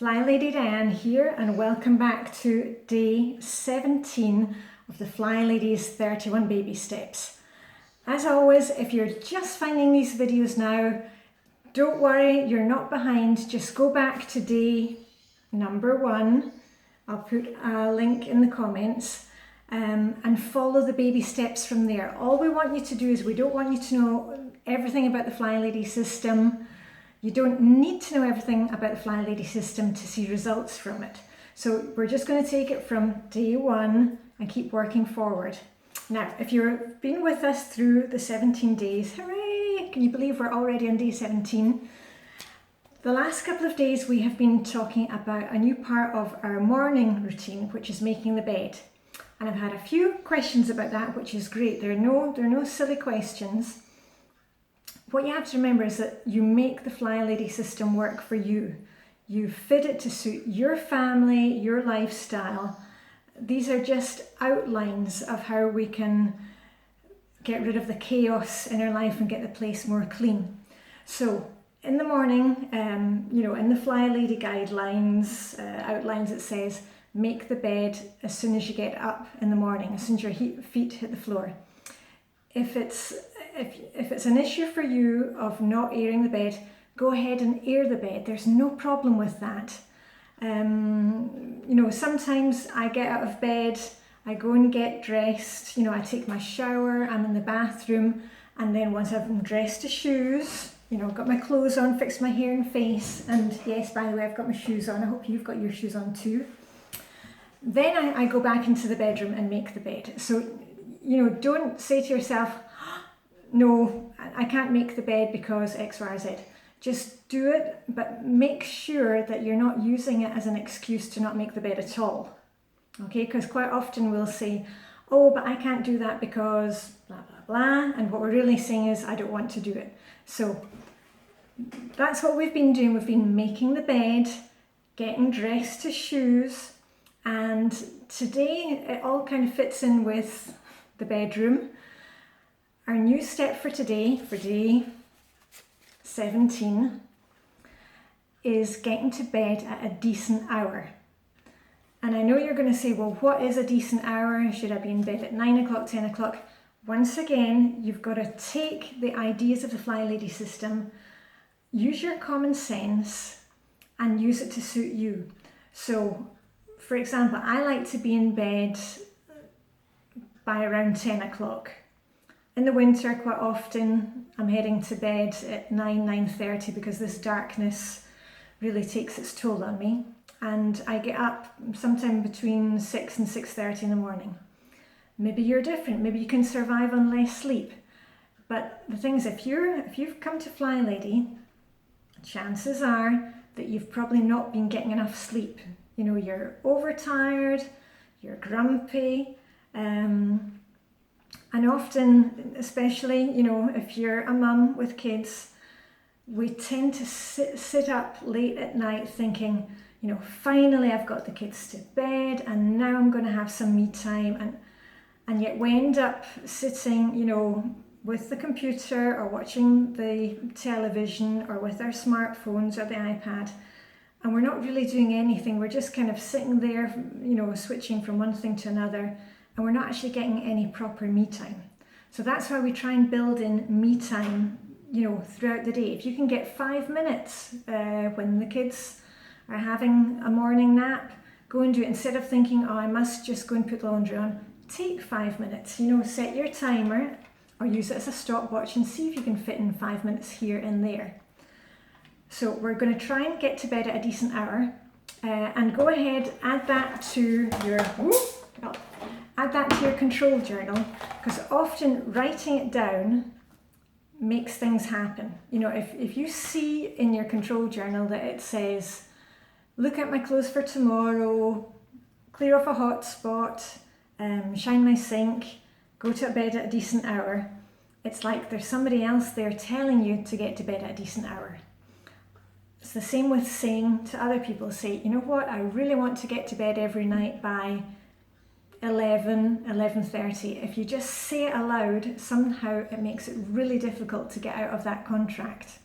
Flylady Diane here, and welcome back to day 17 of the Flylady's 31 baby steps. As always, if you're just finding these videos now, don't worry, you're not behind. Just go back to day number 1. I'll put a link in the comments and follow the baby steps from there. All we want you to do is, we don't want you to know everything about the Flylady system. You don't need to know everything about the Flylady system to see results from it. So we're just going to take it from day 1 and keep working forward. Now, if you've been with us through the 17 days, hooray! Can you believe we're already on day 17? The last couple of days we have been talking about a new part of our morning routine, which is making the bed. And I've had a few questions about that, which is great. There are no silly questions. What you have to remember is that you make the Flylady system work for you. You fit it to suit your family, your lifestyle. These are just outlines of how we can get rid of the chaos in our life and get the place more clean. So in the morning, in the Flylady guidelines, outlines, it says, make the bed as soon as you get up in the morning, as soon as your feet hit the floor. If it's an issue for you of not airing the bed, go ahead and air the bed. There's no problem with that. Sometimes I get out of bed, I go and get dressed, I take my shower, I'm in the bathroom, and then once I've dressed to shoes, got my clothes on, fixed my hair and face, and yes, by the way, I've got my shoes on. I hope you've got your shoes on too. Then I go back into the bedroom and make the bed. So don't say to yourself, no, I can't make the bed because X, Y, Z. Just do it, but make sure that you're not using it as an excuse to not make the bed at all. Okay, because quite often we'll say, oh, but I can't do that because blah, blah, blah. And what we're really saying is, I don't want to do it. So that's what we've been doing. We've been making the bed, getting dressed to shoes. And today it all kind of fits in with the bedroom. Our new step for today, for day 17, is getting to bed at a decent hour. And I know you're going to say, well, what is a decent hour? Should I be in bed at 9 o'clock, 10 o'clock? Once again, you've got to take the ideas of the Flylady system, use your common sense, and use it to suit you. So, for example, I like to be in bed by around 10 o'clock. In the winter, quite often, I'm heading to bed at 9:30 because this darkness really takes its toll on me. And I get up sometime between 6 and 6:30 in the morning. Maybe you're different. Maybe you can survive on less sleep. But the thing is, if you've come to Flylady, chances are that you've probably not been getting enough sleep. You're overtired, you're grumpy, and often, especially, if you're a mum with kids, we tend to sit up late at night thinking, finally I've got the kids to bed and now I'm going to have some me time. And yet we end up sitting, with the computer or watching the television or with our smartphones or the iPad, and we're not really doing anything. We're just kind of sitting there, switching from one thing to another, and we're not actually getting any proper me time. So that's why we try and build in me time, throughout the day. If you can get 5 minutes when the kids are having a morning nap, go and do it. Instead of thinking, oh, I must just go and put the laundry on, take 5 minutes. Set your timer or use it as a stopwatch and see if you can fit in 5 minutes here and there. So we're going to try and get to bed at a decent hour, and go ahead, add that to your control journal, because often writing it down makes things happen. If you see in your control journal that it says, look at my clothes for tomorrow, clear off a hot spot, shine my sink, go to bed at a decent hour, it's like there's somebody else there telling you to get to bed at a decent hour. It's the same with saying to other people, say, you know what, I really want to get to bed every night by 11:30. If you just say it aloud, somehow it makes it really difficult to get out of that contract.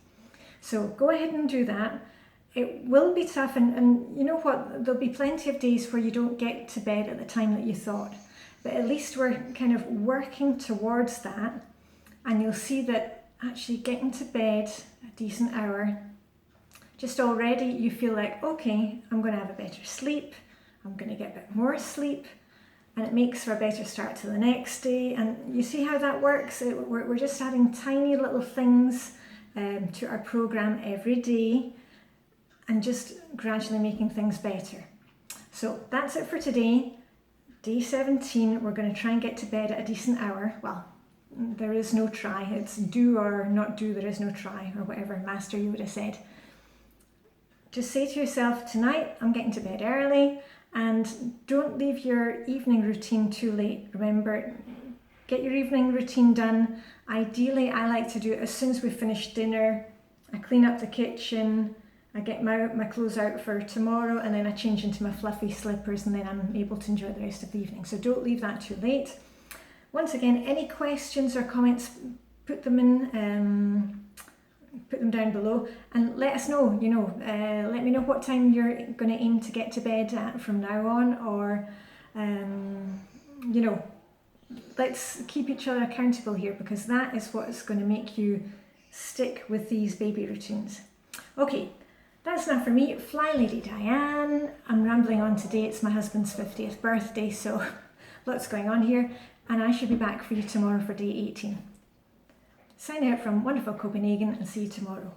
So go ahead and do that. It will be tough, and you know what, there'll be plenty of days where you don't get to bed at the time that you thought, but at least we're kind of working towards that, and you'll see that actually getting to bed a decent hour, just already you feel like, okay, I'm going to have a better sleep, I'm going to get a bit more sleep, and it makes for a better start to the next day. And you see how that works? We're just adding tiny little things to our program every day, and just gradually making things better. So that's it for today. Day 17, we're going to try and get to bed at a decent hour. Well, there is no try, it's do or not do, there is no try, or whatever Master Yoda said. Just say to yourself, tonight I'm getting to bed early, and don't leave your evening routine too late. Remember, get your evening routine done. Ideally, I like to do it as soon as we finish dinner. I clean up the kitchen, I get my clothes out for tomorrow, and then I change into my fluffy slippers, and then I'm able to enjoy the rest of the evening. So don't leave that too late. Once again, any questions or comments, put them down below, and let us know, let me know what time you're going to aim to get to bed at from now on, or let's keep each other accountable here, because that is what is going to make you stick with these baby routines. Okay, that's enough for me. Flylady Diane. I'm rambling on today. It's my husband's 50th birthday, so lots going on here, and I should be back for you tomorrow for day 18. Sign out from wonderful Copenhagen, and see you tomorrow.